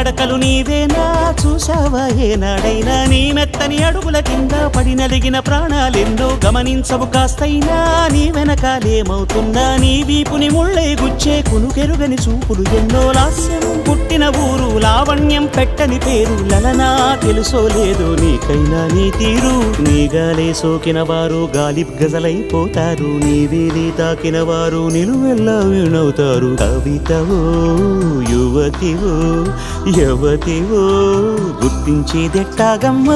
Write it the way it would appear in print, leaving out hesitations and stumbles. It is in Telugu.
నడకలు నీవేనా చూసావా ఏనాడైనా నీ మెత్తని అడుగుల కింద పడి నలిగిన ప్రాణాలెన్నో గమనించవు కాస్తైనా నీ వెనకాలేమవుతున్నా నీ వీపుని ముళ్ళే గుచ్చే కునుకెరుగని చూపులు ఎన్నో లాస్యం పుట్టిన ఊరు లావణ్యం పెట్టని పేరు లలనా తెలుసో లేదో నీకైనా నీ తీరు నీ గాలే సోకిన వారు గాలి గజలైపోతారు నీ వేలి తాకిన వారు నిలువెల్లా వినవుతారు కవితవో యువతివో యవతివో గుర్తించేదెట్టాగమ్మ